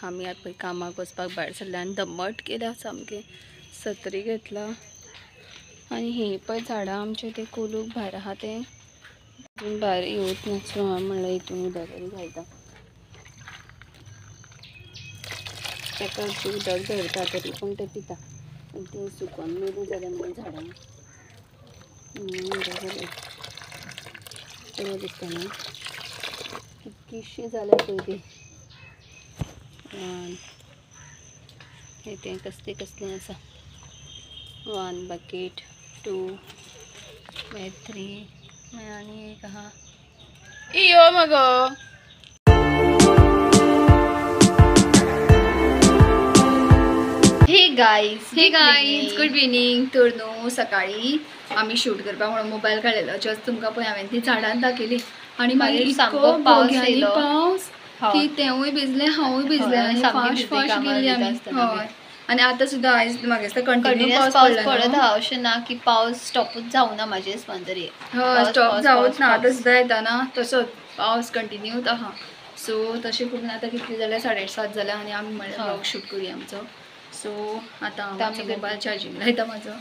आम्ही आता कामाक वचपाक भायर सरले आनी दम्मट केल्या सामकें सत्री घेतला आनी ही पळय झाडां आमचे ते कोलूक भायर आहा ते अजून भायर येवच ना सो हांव म्हणलें हितून उदक तरी घालता ताका उदक धरता तरी पूण ते पिता पूण ते सुकोन मेली जाल्यार मागीर झाडां बरें दिसता न्हू कितकीशी जाल्या पळय ती हे कसले कसले आसा 1 बकेट 2 मागीर 3 मागीर आनी एक आहा इयो मगो हे गाइस गुड इवनिंग तर न्हू सकाळी आम्ही शूट करपाक म्हणून मोबाईल काडलेलो जस्ट तुमकां पळय हांवें ती झाडांत दाखयली आनी मागीर सामको पावस की तेवूय भिजले हांवूय भिजले आनी फास्ट फास्ट गेली आमी हय आनी आतां सुद्दां आयज म्हाका दिसता कंटिन्यू पावस पडत आहा अशें ना की पावस स्टॉपूच जावना म्हाजे हिसपान तरी हय स्टॉप जावच ना आतां सुद्दां येता ना तसोच पावस कंटिन्यूच आहा सो तशें करून आतां कितले जाल्यार 7:30 जाल्यार आनी आमी म्हणलें व्लॉग शूट करुया आमचो सो आतां आमी मोबायल चार्जिंग लायता म्हाजो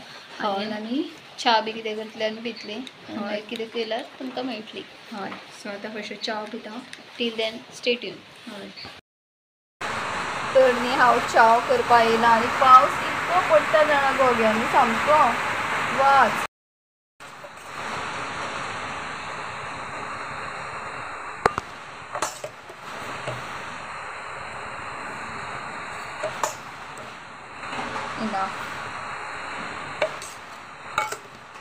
आनी च्या बी कितें करतली आनी पितली हय कितें केल्यार तुमकां मेळटली हय सो आतां फस्ट च्या पिता टील देन स्टे ट्यून हय तर न्ही हांव च्या करपा येयला आनी पावस इतको पडटा जाणा गोग्यांनी सामको वाज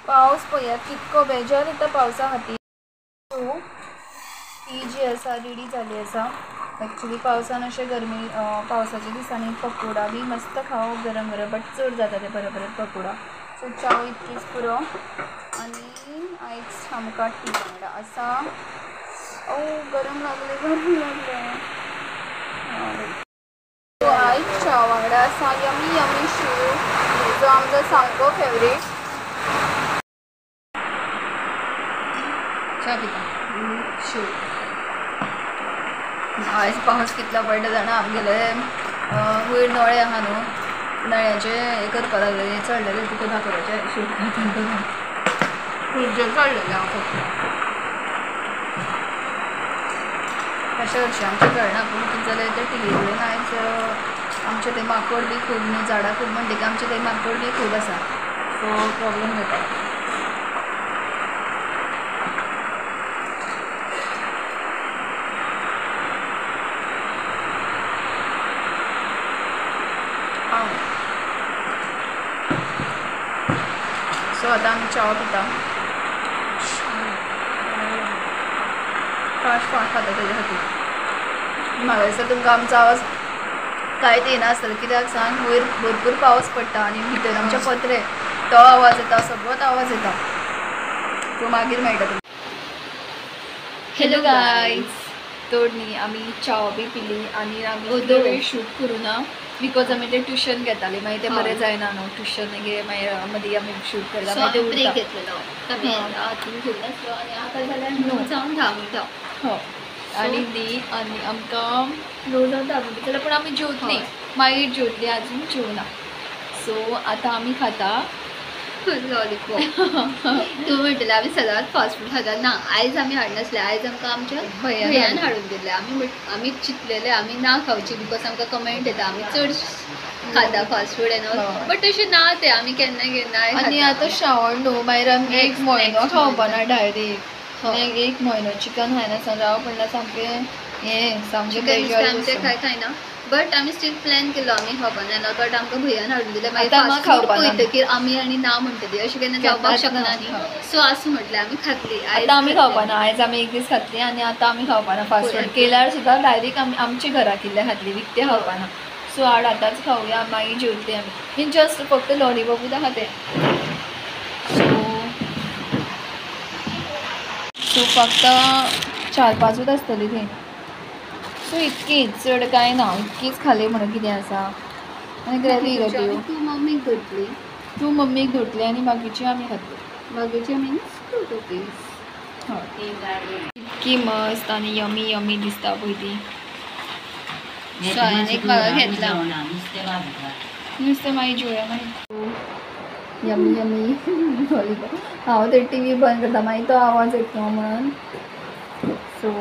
पावस पळयात कितको बेजार येता पावसा खातीर सो ती जी आसा रेडी जाली आसा एक्चुली पावसान अशें गरमी पावसाच्या दिसांनी पकोडा बी मस्त खावप गरम गरम बट चड जाता ते बरे बरे पकोडा सो च्या इतकीच पुरो आनी आयज आमकां टी वांगडा आसा गरम लागले सो आयज च्या वांगडा आसा यमी यमी शू जो आमचो सामको फेवरेट च्या पिता शू आयज पावस कितलो पडटा जाणा आमगेले वयर नळे आहा न्हू नळ्याचे हे करपा लागलेले चडलेले तुका दाखोवपाचे शूट करता फ्रिजर चडलेले हांव फक्त अशें हरशीं आमचें कळना पूण कितें जालें तें टिवी कडेन आयज आमचे थंय माकड बी खूब न्हू झाडां खूब म्हणटकीर आमचे थंय माकड बी खूब आसा सो प्रॉब्लेम जाता सो आतां आमी च्या पिता फास्ट फास्ट खाता तेजे खातीर म्हाका दिसता तुमकां आमचो आवाज कांयच येनासतलो कित्याक सांग वयर भरपूर पावस पडटा आनी भितर आमचे पत्रे तो आवाज येता सगळोच आवाज येता तो मागीर मेळटा तुमकां हॅलो गायज तर न्ही आमी च्या बी पिली आनी आमी वेळ शूट करूं ना बिकॉज आमी ते ट्युशन घेताली मागीर ते बरें जायना न्हू ट्युशन मागीर मदीं आमी शूट करता मागीर ब्रेक घेतलेलो आनी आतां जाल्यार 9 जावन 10 मिनटां हय आनी न्ही आनी आमकां 9 जावन 10 मिनटां जाल्यार पूण आमी जेवतली मागीर जेवतली आजून जेवना सो आतां आमी खाता लॉलीपॉप तूं म्हणटलें आमी सदांच फास्ट फूड खाता ना आयज आमी हाडनासले आयज आमकां आमच्या भय्यान हाडून दिले आमी चिंतलेले आमी ना खावची बिकॉज आमकां कमेंट येता आमी चड खाता fast food and all but तशें ना तें आमी केन्ना केन्ना आनी आतां श्रावण न्हू मागीर आमी एक म्हयनो खावपाना डायरेक्ट एक म्हयनो चिकन खायनासतना राव म्हणल्यार सामकें हें सामकें खायना बट आमी स्टील प्लॅन केलो आमी खावपाना ना बट आमकां भय्यान हाडून दिलें मागीर पळयतकीर आमी आनी ना म्हणटली अशें केन्ना जावपाक शकना न्ही सो आसूं म्हटलें आमी खातली आतां आमी खावपाना आयज आमी एक दीस खातली आनी आतां आमी खावपाना फास्ट फूड केल्यार सुद्दां डायरेक्ट आमी आमचे घरा किल्ले खातली विकते खावपाना सो हाड आतांच खावया मागीर जेवतली आमी जस्ट फक्त लॉलीपॉपूच आहा ते सो फक्त 4-5 आसतली थंय सो इतकीच चड कांय ना इतकीच खाली म्हणून कितें आसा आनी ग्रेवी घातली तूं मम्मीक धरतली आनी बाकीची आमी खातली बाकीची मिन्स हय इतकी मस्त आनी यमी यमी दिसता पळय ती एक म्हाका घेतला नुस्तें मागीर जेवया मागीर यमी यमी लॉलीपॉप हांव ते टीव्ही बंद करता मागीर तो आवाज येता म्हणून सो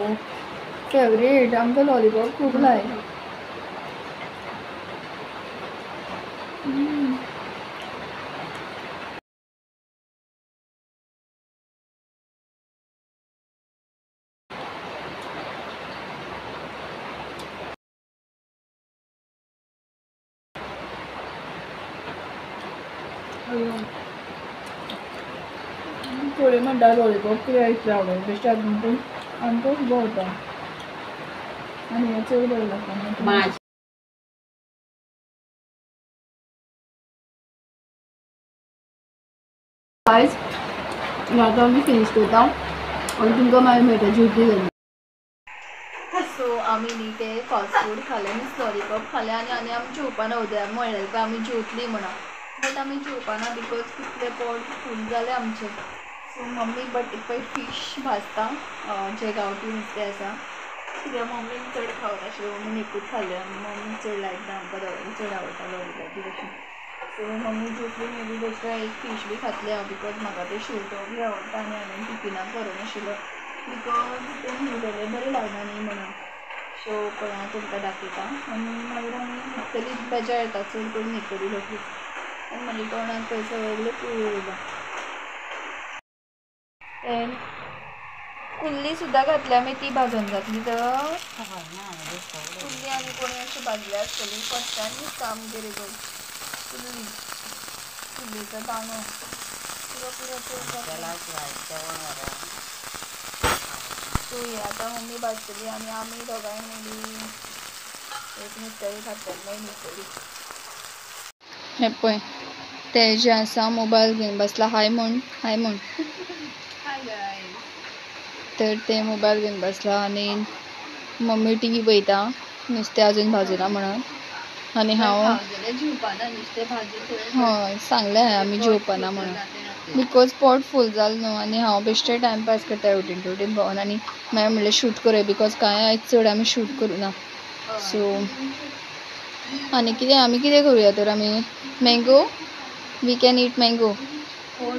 फेवरेट आमकां लॉलीपॉप खूब लायक थोडे म्हणटा लॉलीपॉप कित्याक इतलें आवडटा बेश्टे हातून आमकां खूब आवडटा आनी हें चड बरें लागता गायज आतां आमी फिनीश करता आनी तुमकां मागीर मेळटा ज्योती घालून सो आमी न्ही ते फास्ट फूड खालें मीन्स लॉलीपॉप खालें आनी आमी जेवपाना उद्या म्हणलें की आमी जेवतली म्हणून बट आमी जेवपाना बिकॉज कितलें पोट फूल जालें आमचें सो मम्मी बट एक पळय फीश भाजता जें गांवठी नुस्तें आसा कित्याक मम्मीन चड खावनाशिल्लें मम्मीन एकूच खाल्लें आनी मम्मी चड लायक आमकां दोगांयक चड आवडटा लॉलीपॉप बी तशें सो मम्मी जेवतली मे बी बेश्टें एक फीश बी खातलें हांव बिकॉज म्हाका ते शेवटो बी आवडटा आनी हांवें टिफिनाक व्हरों नाशिल्लो बिकॉज तें न्हिदलें बरें लागना न्ही म्हणून सो पळय हांव तुमकां दाखयतां आनी मागीर आमी न्हिदतली बेजार येता चड करून न्हिदतली रोखडीच आनी म्हाज्या तोंडाक थंय सगळें पिळू येयला एन कुल्ली सुद्दां घातल्या आमी ती भाजून घातली तर कुल्ली आनी कोणी अशी भाजली आसतली फर्स्ट टायम दिसता आमगेर कुल्ली कुल्लीचो दांडो सो हे आतां मम्मी भाजतली आनी आमी दोगांय मेली एक नुस्तें खातली मागीर न्हिदतली हें पळय ते जे आसा मोबायल घेवन बसला हाय म्हण तर ते मोबायल घेवन बसला आनी मम्मी टीव्ही पळयता नुस्तें आजून भाजुना म्हणून आनी हांव हय सांगलें आमी जेवपाना म्हणून बिकॉज पोट फूल जालें न्हू आनी हांव बेश्टें टायमपास करता हेवटेन भोंवन आनी मागीर म्हणलें शूट करूया बिकॉज कांय आयज चड आमी शूट करूना सो आनी कितें आमी कितें करूया तर आमी mango we can eat mango I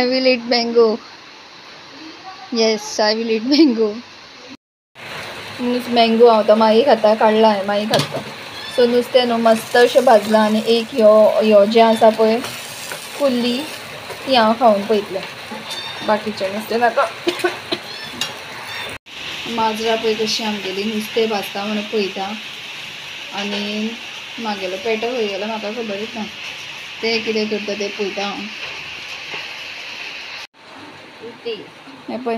will eat mango. Yes, I will eat mango. Mango हांव तो मागीर खाता काडला हांवें मागीर खाता सो नुस्तें न्हू मस्त अशें भाजलां आनी एक ह्यो जें आसा पळय कुल्ली ती हांव खावन पळयतलें बाकीचें नुस्तें नाका माजरां पळय कशी आमगेली नुस्तें भाजता म्हणून पळयता आनी म्हागेलो पेटो खंय गेलो म्हाका खबरूच ना ते कितें करता तें पळयता हांव हें पळय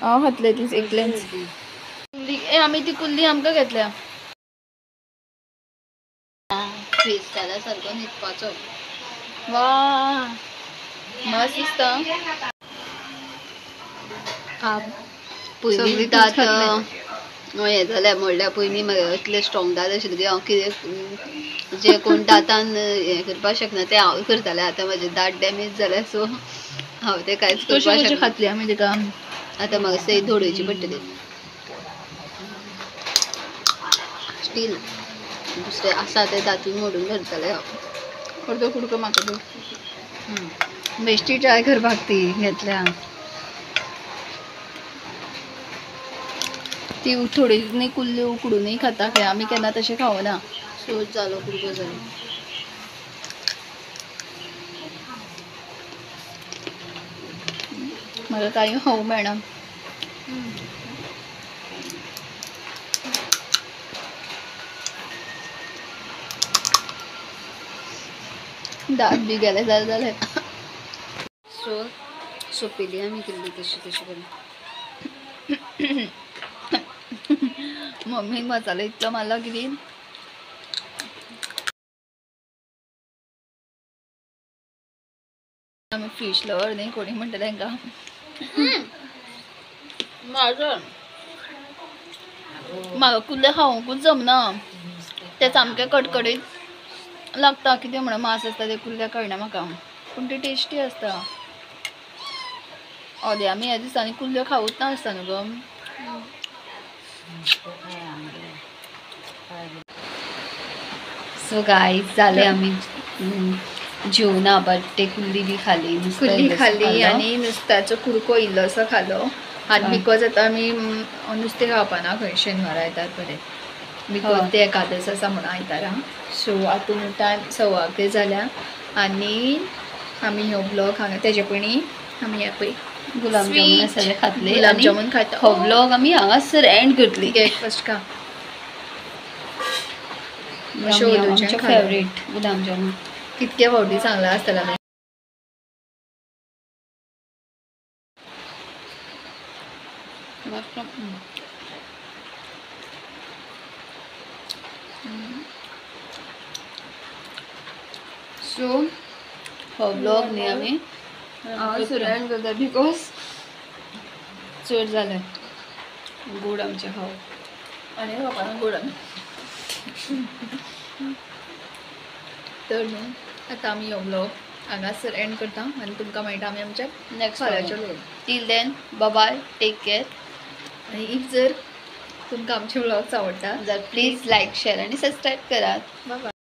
हांव खातलें ती एकलेंच कुल्ली आमी ती कुल्ली आमकां घेतल्या फेस जाल्या सारको न्हिदपाचो वा मस्त दिसता पयलीं दात हें जाल्या म्हणल्यार पयलीं म्हागे इतले स्ट्रॉंग दात आशिल्ले की हांव कितें जे कोण दातान हें करपाक शकना तें हांव करतालें आतां म्हाजे दात डॅमेज जाल्या सो हांव तें कांयच करपाक शकना खातली आमी तेका आतां म्हाका सय धोडोवची पडटली स्टील दुसरें आसा तें दातून मोडून धरतलें हांव अर्दो कुडको म्हाका दवर बेश्टी ट्राय करपाक ती घेतल्या ती थोडी कुल्ल्यो उकडूनय खाता खंय आमी केन्ना तशें खावना सो जालो कुडको जालो म्हाका कांय खावूंक मेळना दात बी गेले जालें सो सोंपेली आमी केल्ली तशी करून मम्मी मसालो इतलो मारला कितें आमी फिश लवर न्ही कोणी म्हणटा तांकां म्हाका कुल्ले खावंकूच जमना ते सामके कडकडीत लागता कितें म्हणून मांस आसता ते कुल्ल्या कळना म्हाका पूण ते टेस्टी आसता ओदे आमी ह्या दिसांनी कुल्ल्यो खावूच नासता न्हू गो सो गाईज झाले आम्ही जेवणा बट कुल्ली बी खाली कुल्ली खाली आणि नुस्त्याचो कुडको इल्लोसो खालो आनी बिकॉज आतां आमी नुस्तें खावपाना खंय शेनवारा येतात बरें बिकॉज ते एकादस आसा म्हणून आयतारा सो आतां टायम 11:15 जाल्या आनी आमी हो ब्लॉग हांगा तेजे पयलीं आमी हे पळय गुलाब जामुन सगळे खातले गुलाब जामुन खाता हो ब्लॉग आमी हांगासर एंड करतली फर्स्ट का फेवरेट गुलाब जामुन कितके फावटी सांगला आसतला सो हो ब्लॉग न्ही आमी हांगासर एंड करता बिकॉज चड जालें गोड आमचें खाव आनी खावपाना गोड आमी तर न्हू आतां आमी हो ब्लॉग हांगासर एंड करता आनी तुमकां मेळटा आमी आमच्या नेक्स्ट फाल्यांच्या blog till then bye take care आनी इफ जर तुमकां आमचे ब्लॉग्स आवडटा जाल्यार प्लीज लायक शेअर आणि सबस्क्राईब करा बाय बाय